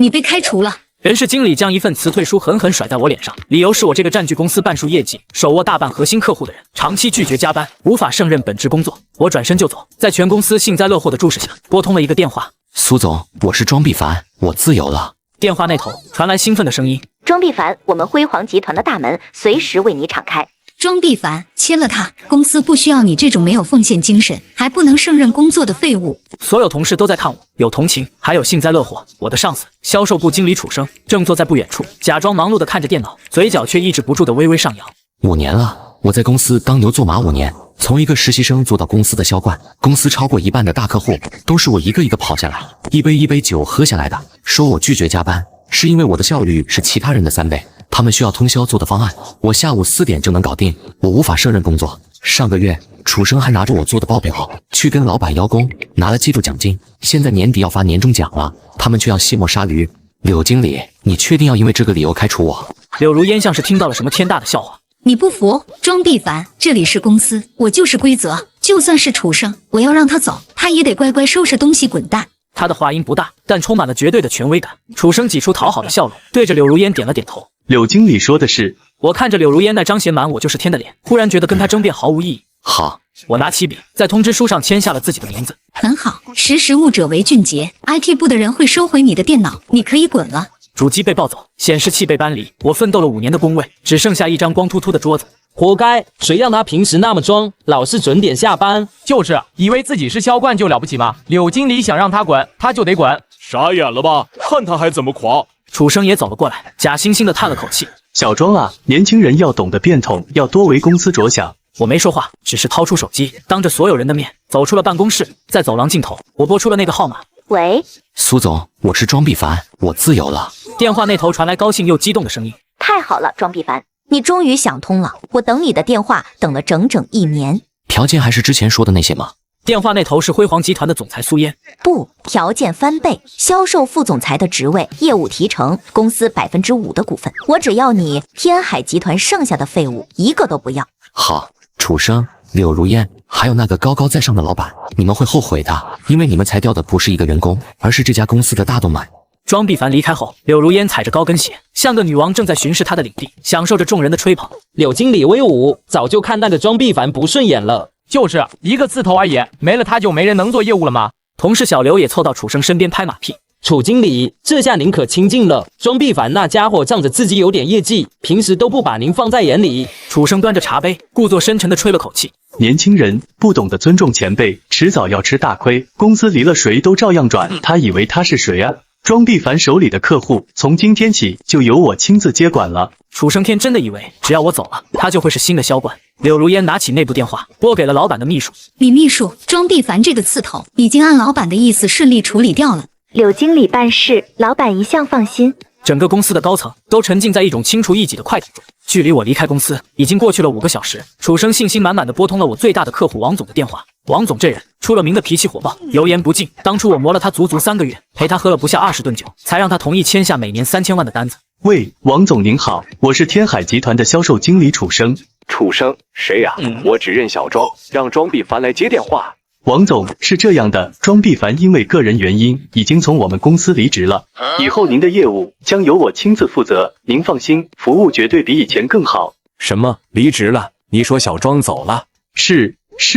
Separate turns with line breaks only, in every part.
你被开除了。
人事经理将一份辞退书狠狠甩在我脸上，理由是我这个占据公司半数业绩、手握大半核心客户的人，长期拒绝加班，无法胜任本职工作。我转身就走，在全公司幸灾乐祸的注视下，拨通了一个电话。
苏总，我是庄必凡，我自由了。
电话那头传来兴奋的声音：
庄必凡，我们辉煌集团的大门随时为你敞开。
庄必凡，签了他，公司不需要你这种没有奉献精神，还不能胜任工作的废物。
所有同事都在看我，有同情，还有幸灾乐祸。我的上司，销售部经理楚生，正坐在不远处，假装忙碌地看着电脑，嘴角却抑制不住地微微上扬。
5年了，我在公司当牛做马5年，从一个实习生做到公司的销冠，公司超过1半的大客户都是我一个一个跑下来，一杯一杯酒喝下来的。说我拒绝加班，是因为我的效率是其他人的3倍。他们需要通宵做的方案，我下午4点就能搞定，我无法胜任工作。上个月，楚生还拿着我做的报表去跟老板邀功，拿了季度奖金。现在年底要发年终奖了，他们却要卸磨杀驴。柳经理，你确定要因为这个理由开除我？
柳如烟像是听到了什么天大的笑话。
你不服？庄必凡，这里是公司，我就是规则。就算是楚生，我要让他走，他也得乖乖收拾东西滚蛋。
他的话音不大，但充满了绝对的权威感。楚生挤出讨好的笑容，对着柳如烟点了点头。
柳经理说的是。
我看着柳如烟那张写满我就是天的脸，忽然觉得跟他争辩毫无意义。
好，
我拿起笔，在通知书上签下了自己的名字。
很好，识时务者为俊杰。IT 部的人会收回你的电脑，你可以滚了。
主机被抱走，显示器被搬离，我奋斗了5年的工位，只剩下一张光秃秃的桌子。
活该！谁让他平时那么装，老是准点下班？
就是，以为自己是销冠就了不起吗？柳经理想让他滚，他就得滚。
傻眼了吧？看他还怎么狂！
楚生也走了过来，假惺惺地叹了口气。
小庄啊，年轻人要懂得变通，要多为公司着想。
我没说话，只是掏出手机，当着所有人的面走出了办公室。在走廊尽头，我拨出了那个号码。
喂，
苏总，我是庄必凡，我自由了。
电话那头传来高兴又激动的声音。
太好了，庄必凡，你终于想通了。我等你的电话等了整整1年。
条件还是之前说的那些吗？
电话那头是辉煌集团的总裁苏嫣。
不，条件翻倍，销售副总裁的职位，业务提成，公司5%的股份，我只要你。天海集团剩下的废物一个都不要。
好，楚生、柳如烟，还有那个高高在上的老板，你们会后悔的，因为你们裁掉的不是一个员工，而是这家公司的大动脉。
庄必凡离开后，柳如烟踩着高跟鞋，像个女王正在巡视她的领地，享受着众人的吹捧。
柳经理威武，早就看那个庄必凡不顺眼了。
就是一个刺头而已，没了他就没人能做业务了吗？
同事小刘也凑到楚生身边拍马屁。
楚经理，这下您可清静了。庄必凡那家伙仗着自己有点业绩，平时都不把您放在眼里。
楚生端着茶杯，故作深沉地吹了口气。
年轻人不懂得尊重前辈，迟早要吃大亏。公司离了谁都照样转，他以为他是谁啊？庄必凡手里的客户，从今天起就由我亲自接管了。
楚生天真的以为只要我走了，他就会是新的销冠。柳如烟拿起内部电话，拨给了老板的秘书。
李秘书，庄必凡这个刺头已经按老板的意思顺利处理掉了。
柳经理办事，老板一向放心。
整个公司的高层都沉浸在一种轻除异己的快感中。距离我离开公司已经过去了5个小时，楚生信心满满的拨通了我最大的客户王总的电话。王总这人出了名的脾气火爆，油盐不进。当初我磨了他足足3个月，陪他喝了不下20顿酒，才让他同意签下每年3000万的单子。
喂，王总您好，我是天海集团的销售经理楚生。
楚生，谁呀？我只认小庄，让庄必凡来接电话。
王总，是这样的，庄必凡因为个人原因已经从我们公司离职了，以后您的业务将由我亲自负责，您放心，服务绝对比以前更好。
什么？离职了？你说小庄走了？
是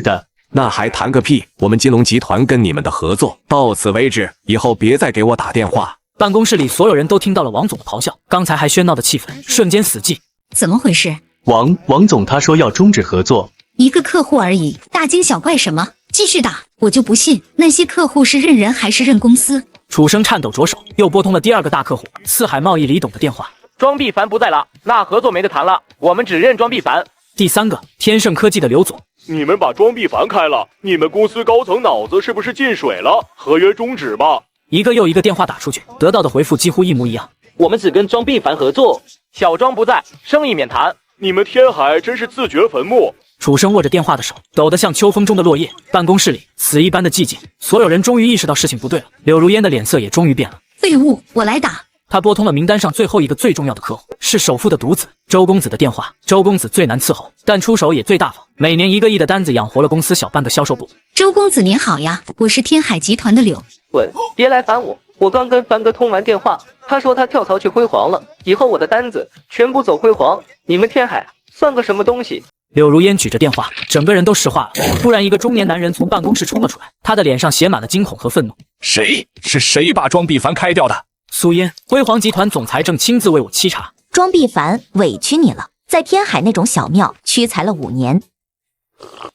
的。
那还谈个屁！我们金龙集团跟你们的合作到此为止，以后别再给我打电话。
办公室里所有人都听到了王总的咆哮，刚才还喧闹的气氛瞬间死寂。
怎么回事？
王总他说要终止合作。
一个客户而已，大惊小怪什么？继续打，我就不信那些客户是认人还是认公司。
楚生颤抖着手，又拨通了第2个大客户四海贸易李董的电话。
庄必凡不在了，那合作没得谈了，我们只认庄必凡。
第3个天盛科技的刘总。
你们把庄必凡开了，你们公司高层脑子是不是进水了？合约终止吧。
一个又一个电话打出去，得到的回复几乎一模一样。
我们只跟庄必凡合作，
小庄不在，生意免谈。
你们天海真是自掘坟墓。
楚生握着电话的手抖得像秋风中的落叶，办公室里死一般的寂静。所有人终于意识到事情不对了，柳如烟的脸色也终于变了。
废物，我来打。
他拨通了名单上最后一个最重要的客户，是首富的独子周公子的电话。周公子最难伺候，但出手也最大方，每年1个亿的单子养活了公司小半个销售部。
周公子您好呀，我是天海集团的柳。
滚，别来烦我，
我刚跟凡哥通完电话，他说他跳槽去辉煌了，以后我的单子全部走辉煌，你们天海算个什么东西？
柳如烟举着电话，整个人都石化了。突然，一个中年男人从办公室冲了出来，他的脸上写满了惊恐和愤怒。
谁把庄碧凡开掉的？
苏烟，辉煌集团总裁正亲自为我沏茶。
庄碧凡委屈你了，在天海那种小庙屈才了5年，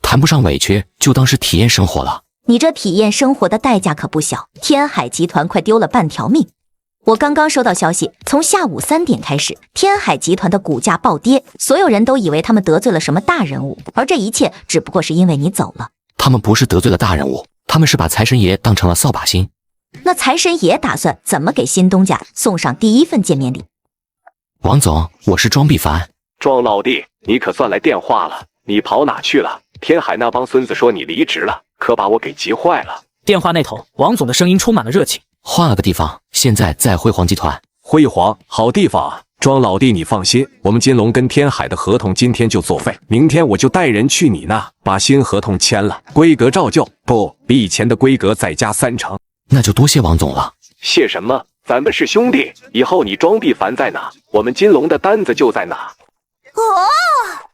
谈不上委屈，就当是体验生活了。
你这体验生活的代价可不小，天海集团快丢了半条命。我刚刚收到消息，从下午3点开始，天海集团的股价暴跌，所有人都以为他们得罪了什么大人物，而这一切只不过是因为你走了。
他们不是得罪了大人物，他们是把财神爷当成了扫把星。
那财神爷打算怎么给新东家送上第1份见面礼？
王总，我是庄碧凡。
庄老弟，你可算来电话了，你跑哪去了？天海那帮孙子说你离职了，可把我给急坏了。
电话那头，王总的声音充满了热情。
换了个地方，现在在辉煌集团。
辉煌，好地方啊！庄老弟，你放心，我们金龙跟天海的合同今天就作废，明天我就带人去你那把新合同签了，规格照旧，不比以前的规格再加3成。
那就多谢王总了。
谢什么？咱们是兄弟，以后你庄碧凡在哪，我们金龙的单子就在哪。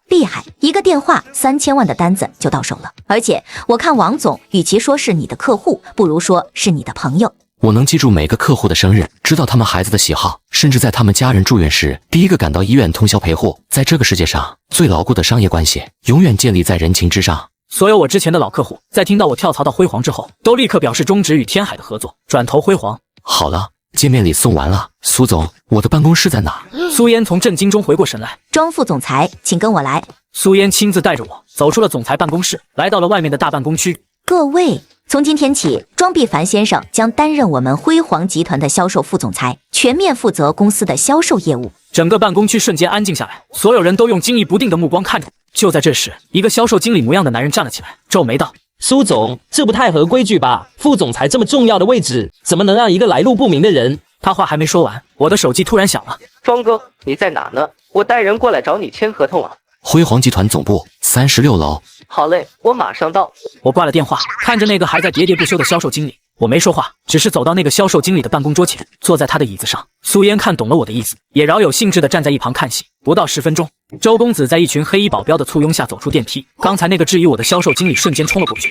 厉害，一个电话3000万的单子就到手了，而且我看王总与其说是你的客户，不如说是你的朋友。
我能记住每个客户的生日，知道他们孩子的喜好，甚至在他们家人住院时，第一个赶到医院通宵陪护。在这个世界上，最牢固的商业关系永远建立在人情之上。
所有我之前的老客户，在听到我跳槽到辉煌之后，都立刻表示终止与天海的合作，转投辉煌。
好了，见面礼送完了，苏总，我的办公室在哪？
苏烟从震惊中回过神来，
庄副总裁，请跟我来。
苏烟亲自带着我走出了总裁办公室，来到了外面的大办公区。
各位，从今天起，庄碧凡先生将担任我们辉煌集团的销售副总裁，全面负责公司的销售业务。
整个办公区瞬间安静下来，所有人都用惊疑不定的目光看着我。就在这时，一个销售经理模样的男人站了起来，皱眉道：
苏总，这不太合规矩吧？副总裁这么重要的位置，怎么能让一个来路不明的人？
他话还没说完，我的手机突然响了。
庄哥，你在哪呢？我带人过来找你签合同啊。
辉煌集团总部36楼。
好嘞，我马上到。
我挂了电话，看着那个还在喋喋不休的销售经理，我没说话，只是走到那个销售经理的办公桌前，坐在他的椅子上。苏烟看懂了我的意思，也饶有兴致地站在一旁看戏。不到10分钟，周公子在一群黑衣保镖的簇拥下走出电梯。刚才那个质疑我的销售经理瞬间冲了过去。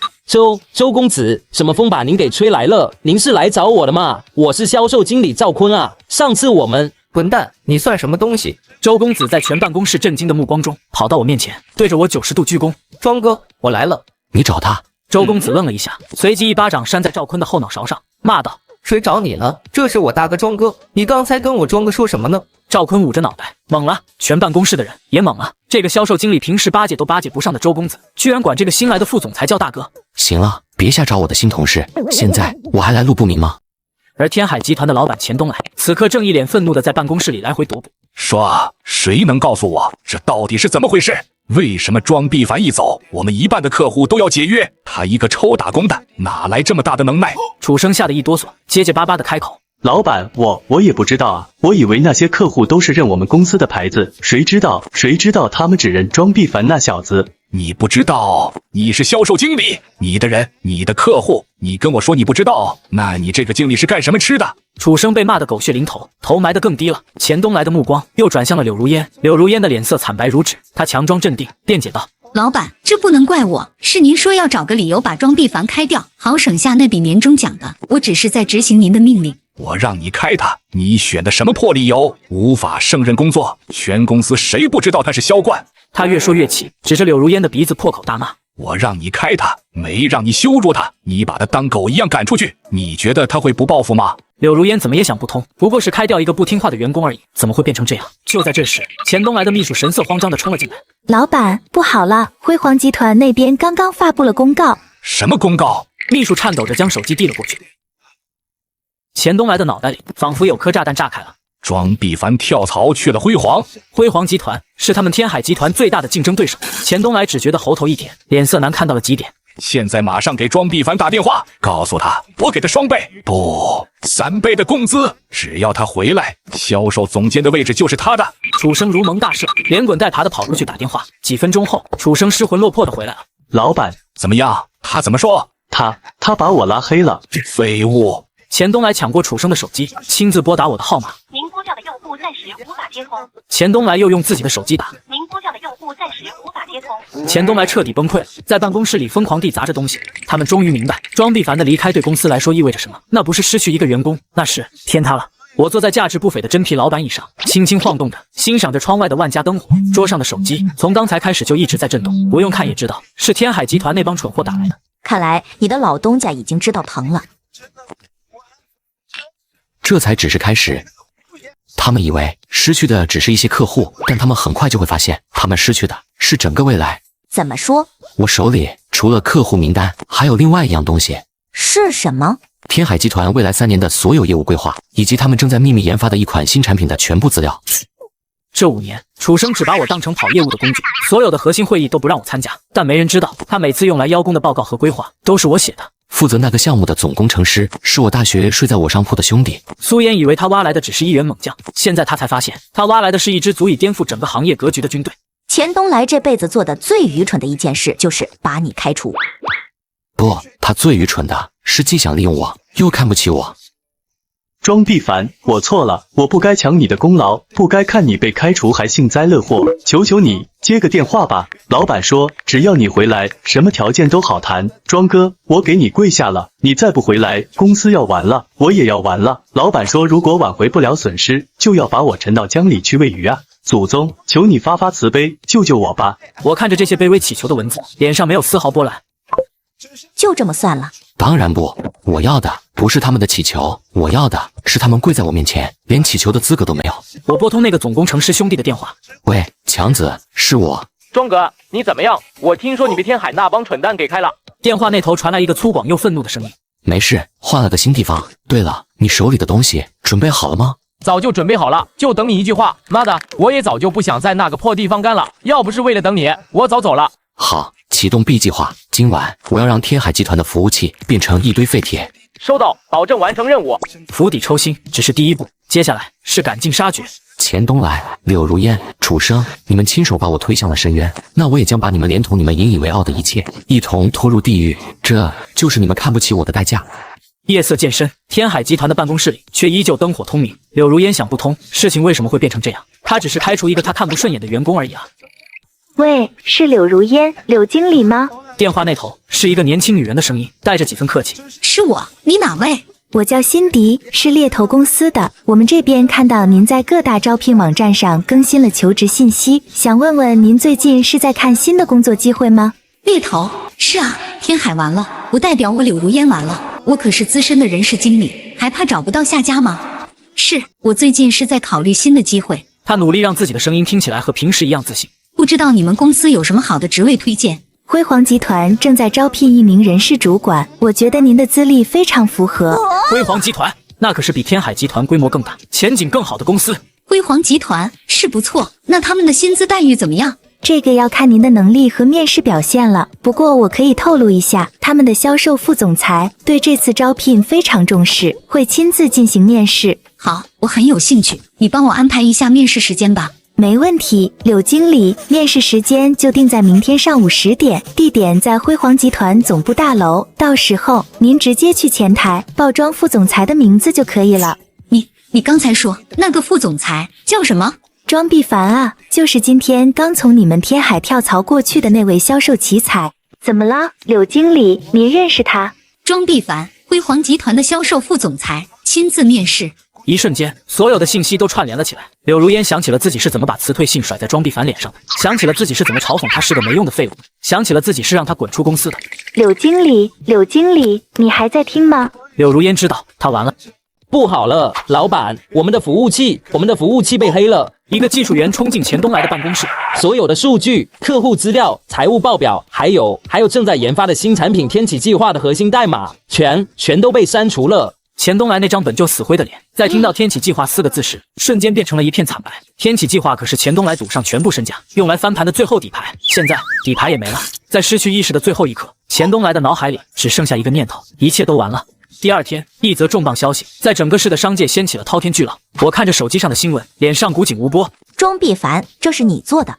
周公子，什么风把您给吹来了？您是来找我的吗？我是销售经理赵坤啊。上次我们……
混蛋，你算什么东西？
周公子在全办公室震惊的目光中跑到我面前，对着我90度鞠躬。
庄哥，我来了。
你找他？
周公子愣了一下，随即一巴掌扇在赵坤的后脑勺上，骂道：
谁找你了？这是我大哥庄哥，你刚才跟我庄哥说什么呢？
赵坤捂着脑袋懵了，全办公室的人也懵了。这个销售经理平时巴结都巴结不上的周公子，居然管这个新来的副总裁叫大哥。
行了，别瞎找我的新同事，现在我还来路不明吗？
而天海集团的老板钱东来此刻正一脸愤怒地在办公室里来回踱步。
说，谁能告诉我这到底是怎么回事？为什么庄碧凡一走，我们一半的客户都要解约？他一个臭打工的，哪来这么大的能耐？
楚生吓得一哆嗦，结结巴巴地开口：
老板，我也不知道啊，我以为那些客户都是认我们公司的牌子，谁知道他们只认庄碧凡那小子。
你不知道？你是销售经理，你的人，你的客户，你跟我说你不知道，那你这个经理是干什么吃的？
楚生被骂得狗血淋头，头埋得更低了。钱东来的目光又转向了柳如烟，柳如烟的脸色惨白如纸，她强装镇定，辩解道：
老板，这不能怪我，是您说要找个理由把庄碧凡开掉，好省下那笔年终奖的，我只是在执行您的命令。
我让你开他，你选的什么破理由？无法胜任工作，全公司谁不知道他是销冠？
他越说越气，指着柳如烟的鼻子破口大骂：
我让你开他，没让你羞辱他，你把他当狗一样赶出去，你觉得他会不报复吗？
柳如烟怎么也想不通，不过是开掉一个不听话的员工而已，怎么会变成这样？就在这时，钱东来的秘书神色慌张地冲了进来。
老板，不好了，辉煌集团那边刚刚发布了公告。
什么公告？
秘书颤抖着将手机递了过去。钱东来的脑袋里仿佛有颗炸弹炸开了。
庄碧凡跳槽去了辉煌，
辉煌集团是他们天海集团最大的竞争对手。钱东来只觉得喉头一甜，脸色难看到了极点。
现在马上给庄碧凡打电话，告诉他我给他2倍，不3倍的工资，只要他回来，销售总监的位置就是他的。
楚生如蒙大赦，连滚带爬的跑出去打电话。几分钟后，楚生失魂落魄的回来了。
老板，
怎么样？他怎么说？
他把我拉黑了。
废物！
钱东来抢过楚生的手机，亲自拨打我的号码。
您拨叫的用户暂时无法接通。
钱东来又用自己的手机打。
您拨叫的用户暂时无法接通。
钱东来彻底崩溃了，在办公室里疯狂地砸着东西。他们终于明白，庄必凡的离开对公司来说意味着什么，那不是失去一个员工，那是天塌了。我坐在价值不菲的真皮老板椅上，轻轻晃动着，欣赏着窗外的万家灯火。桌上的手机从刚才开始就一直在震动，不用看也知道是天海集团那帮蠢货打来的。
看来你的老东家已经知道疼了。
这才只是开始。他们以为失去的只是一些客户，但他们很快就会发现，他们失去的是整个未来。
怎么说？
我手里除了客户名单，还有另外一样东西。
是什么？
天海集团未来3年的所有业务规划，以及他们正在秘密研发的一款新产品的全部资料。
这5年，楚生只把我当成跑业务的工具，所有的核心会议都不让我参加，但没人知道，他每次用来邀功的报告和规划都是我写的。
负责那个项目的总工程师是我大学睡在我上铺的兄弟。
苏嫣以为他挖来的只是一员猛将，现在他才发现，他挖来的是一支足以颠覆整个行业格局的军队。
钱东来这辈子做的最愚蠢的一件事，就是把你开除。
不，他最愚蠢的是既想利用我，又看不起我。
庄必凡，我错了，我不该抢你的功劳，不该看你被开除还幸灾乐祸，求求你接个电话吧。老板说只要你回来，什么条件都好谈。庄哥，我给你跪下了，你再不回来，公司要完了，我也要完了。老板说如果挽回不了损失，就要把我沉到江里去喂鱼啊。祖宗，求你发发慈悲，救救我吧。
我看着这些卑微乞求的文字，脸上没有丝毫波澜。
就这么算了？
当然不，我要的不是他们的祈求，我要的是他们跪在我面前，连祈求的资格都没有。
我拨通那个总工程师兄弟的电话。
喂，强子，是我。
庄哥，你怎么样？我听说你被天海那帮蠢蛋给开了。
电话那头传来一个粗犷又愤怒的声音。
没事，换了个新地方。对了，你手里的东西准备好了吗？
早就准备好了，就等你一句话。妈的，我也早就不想在那个破地方干了，要不是为了等你，我早走了。
好，启动 B 计划。今晚我要让天海集团的服务器变成一堆废铁。
收到，保证完成任务。
釜底抽薪只是第一步，接下来是赶尽杀绝。
钱东来、柳如烟、楚生，你们亲手把我推向了深渊，那我也将把你们连同你们引以为傲的一切，一同拖入地狱。这就是你们看不起我的代价。
夜色渐深，天海集团的办公室里却依旧灯火通明。柳如烟想不通，事情为什么会变成这样？他只是开除一个他看不顺眼的员工而已啊。
喂，是柳如烟，柳经理吗？
电话那头是一个年轻女人的声音，带着几分客气。
是我，你哪位？
我叫辛迪，是猎头公司的。我们这边看到您在各大招聘网站上更新了求职信息，想问问您最近是在看新的工作机会吗？
猎头？是啊，天海完了，不代表我柳如烟完了，我可是资深的人事经理，还怕找不到下家吗？是，我最近是在考虑新的机会。
他努力让自己的声音听起来和平时一样自信。
不知道你们公司有什么好的职位推荐？
辉煌集团正在招聘一名人事主管，我觉得您的资历非常符合。
辉煌集团那可是比天海集团规模更大、前景更好的公司。
辉煌集团是不错，那他们的薪资待遇怎么样？
这个要看您的能力和面试表现了。不过我可以透露一下，他们的销售副总裁对这次招聘非常重视，会亲自进行面试。
好，我很有兴趣，你帮我安排一下面试时间吧。
没问题，柳经理，面试时间就定在明天上午10点，地点在辉煌集团总部大楼。到时候您直接去前台报庄副总裁的名字就可以了。
你刚才说那个副总裁叫什么？
庄必凡啊，就是今天刚从你们天海跳槽过去的那位销售奇才。怎么了，柳经理，您认识他？
庄必凡，辉煌集团的销售副总裁，亲自面试。
一瞬间，所有的信息都串联了起来。柳如烟想起了自己是怎么把辞退信甩在庄必凡脸上的，想起了自己是怎么嘲讽他是个没用的废物，想起了自己是让他滚出公司的。
柳经理，你还在听吗？
柳如烟知道他完了。
不好了，老板，我们的服务器被黑了。
一个技术员冲进钱东来的办公室，
所有的数据、客户资料、财务报表，还有正在研发的新产品天启计划的核心代码，全都被删除了。
钱东来那张本就死灰的脸，在听到天启计划4个字时，瞬间变成了一片惨白。天启计划可是钱东来赌上全部身家，用来翻盘的最后底牌，现在底牌也没了。在失去意识的最后一刻，钱东来的脑海里只剩下一个念头，一切都完了。第二天，一则重磅消息在整个市的商界掀起了滔天巨浪。我看着手机上的新闻，脸上古井无波。
庄必凡，这是你做的？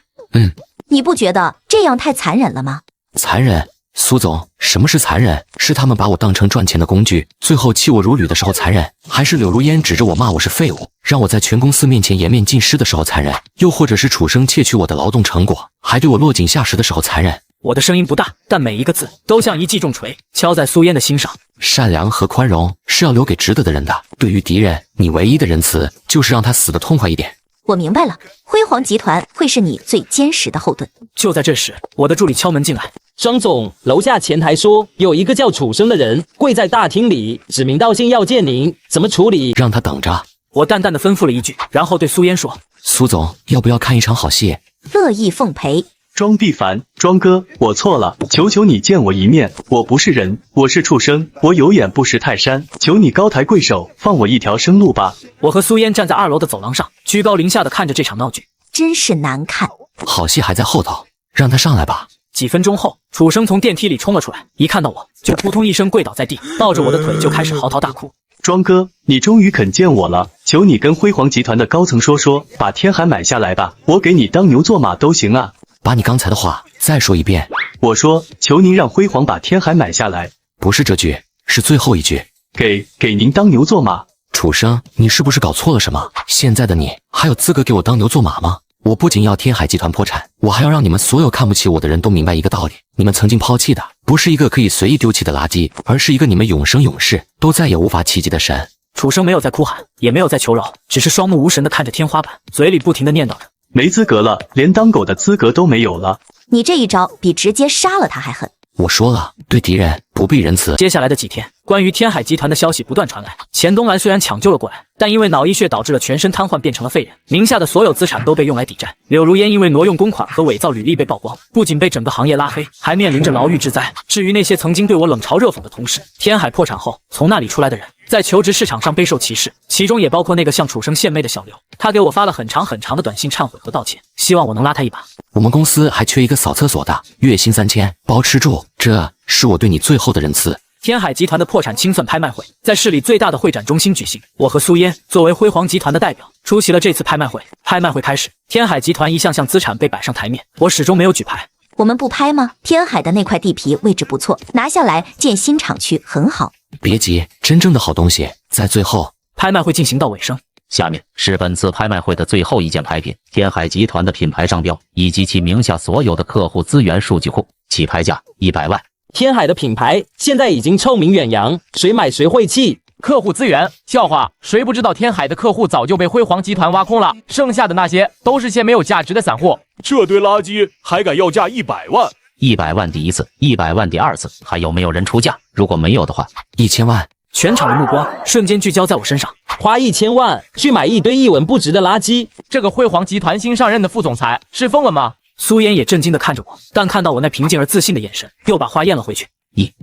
你不觉得这样太残忍了吗？
残忍？苏总，什么是残忍？是他们把我当成赚钱的工具，最后弃我如履的时候残忍，还是柳如烟指着我骂我是废物，让我在全公司面前颜面尽失的时候残忍？又或者是楚生窃取我的劳动成果，还对我落井下石的时候残忍？
我的声音不大，但每一个字都像一记重锤，敲在苏嫣的心上。
善良和宽容是要留给值得的人的，对于敌人，你唯一的仁慈就是让他死得痛快一点。
我明白了，辉煌集团会是你最坚实的后盾。
就在这时，我的助理敲门进来。
庄总，楼下前台说有一个叫楚生的人跪在大厅里，指名道姓要见您，怎么处理？
让他等着。
我淡淡的吩咐了一句，然后对苏嫣说：
苏总，要不要看一场好戏？
乐意奉陪。
庄必凡，庄哥，我错了，求求你见我一面，我不是人，我是畜生，我有眼不识泰山，求你高抬贵手，放我一条生路吧。
我和苏嫣站在2楼的走廊上，居高临下的看着这场闹剧，
真是难看。
好戏还在后头，让他上来吧。
几分钟后，楚生从电梯里冲了出来，一看到我就扑通一声跪倒在地，抱着我的腿就开始嚎啕大哭。
庄哥，你终于肯见我了，求你跟辉煌集团的高层说，把天海买下来吧，我给你当牛做马都行啊。
把你刚才的话再说一遍。
我说，求您让辉煌把天海买下来。
不是这句，是最后一句。
给您当牛做马。
楚生，你是不是搞错了什么？现在的你还有资格给我当牛做马吗？我不仅要天海集团破产，我还要让你们所有看不起我的人都明白一个道理：你们曾经抛弃的不是一个可以随意丢弃的垃圾，而是一个你们永生永世都再也无法企及的神。
楚生没有在哭喊，也没有在求饶，只是双目无神地看着天花板，嘴里不停地念叨着：
没资格了，连当狗的资格都没有了。
你这一招比直接杀了他还狠。
我说了，对敌人不必仁慈。
接下来的几天，关于天海集团的消息不断传来。钱东来虽然抢救了过来，但因为脑溢血导致了全身瘫痪，变成了废人，名下的所有资产都被用来抵债。柳如烟因为挪用公款和伪造履历被曝光，不仅被整个行业拉黑，还面临着牢狱之灾。至于那些曾经对我冷嘲热讽的同事，天海破产后从那里出来的人，在求职市场上备受歧视，其中也包括那个向楚生献媚的小刘。他给我发了很长的短信忏悔和道歉，希望我能拉他一把。
我们公司还缺一个扫厕所的，月薪3000，包吃住，这是我对你最后的仁慈。
天海集团的破产清算拍卖会在市里最大的会展中心举行，我和苏嫣作为辉煌集团的代表出席了这次拍卖会。拍卖会开始，天海集团一项项资产被摆上台面，我始终没有举牌。
我们不拍吗？天海的那块地皮位置不错，拿下来建新厂区很好。
别急，真正的好东西在最后。
拍卖会进行到尾声，
下面是本次拍卖会的最后一件拍品，天海集团的品牌商标以及其名下所有的客户资源数据库，起拍价100万。
天海的品牌现在已经臭名远扬，谁买谁晦气。
客户资源，笑话，谁不知道天海的客户早就被辉煌集团挖空了，剩下的那些都是些没有价值的散货。
这堆垃圾还敢要价100万
？100万第一次，100万第二次，还有没有人出价？如果没有的话
，1000万。
全场的目光瞬间聚焦在我身上，
花1000万去买一堆一文不值的垃圾。
这个辉煌集团新上任的副总裁是疯了吗？
苏嫣也震惊地看着我，但看到我那平静而自信的眼神，又把话咽了回去。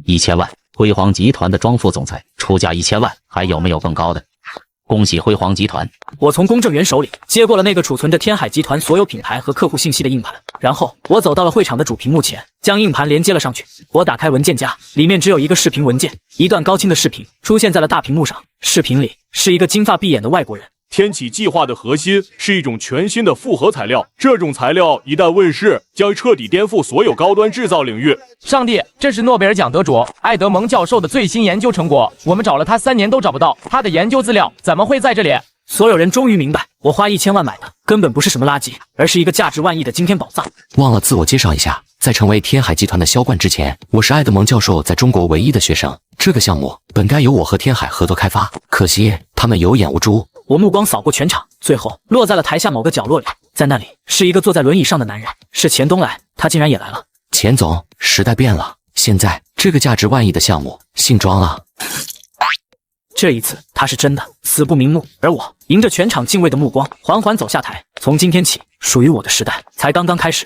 1000万，辉煌集团的庄副总裁出价1000万，还有没有更高的？恭喜辉煌集团！
我从公证员手里接过了那个储存着天海集团所有品牌和客户信息的硬盘，然后我走到了会场的主屏幕前，将硬盘连接了上去。我打开文件夹，里面只有一个视频文件，一段高清的视频出现在了大屏幕上。视频里是一个金发碧眼的外国人。
天启计划的核心是一种全新的复合材料，这种材料一旦问世，将彻底颠覆所有高端制造领域。
上帝，这是诺贝尔奖得主艾德蒙教授的最新研究成果，我们找了他3年都找不到，他的研究资料怎么会在这里？
所有人终于明白，我花1000万买的根本不是什么垃圾，而是一个价值万亿的惊天宝藏。
忘了自我介绍一下，在成为天海集团的销冠之前，我是艾德蒙教授在中国唯一的学生。这个项目本该由我和天海合作开发，可惜他们有眼无珠。
我目光扫过全场，最后落在了台下某个角落里，在那里是一个坐在轮椅上的男人，是钱东来，他竟然也来了。
钱总，时代变了，现在这个价值万亿的项目姓庄了。
这一次他是真的死不瞑目，而我迎着全场敬畏的目光缓缓走下台。从今天起，属于我的时代才刚刚开始。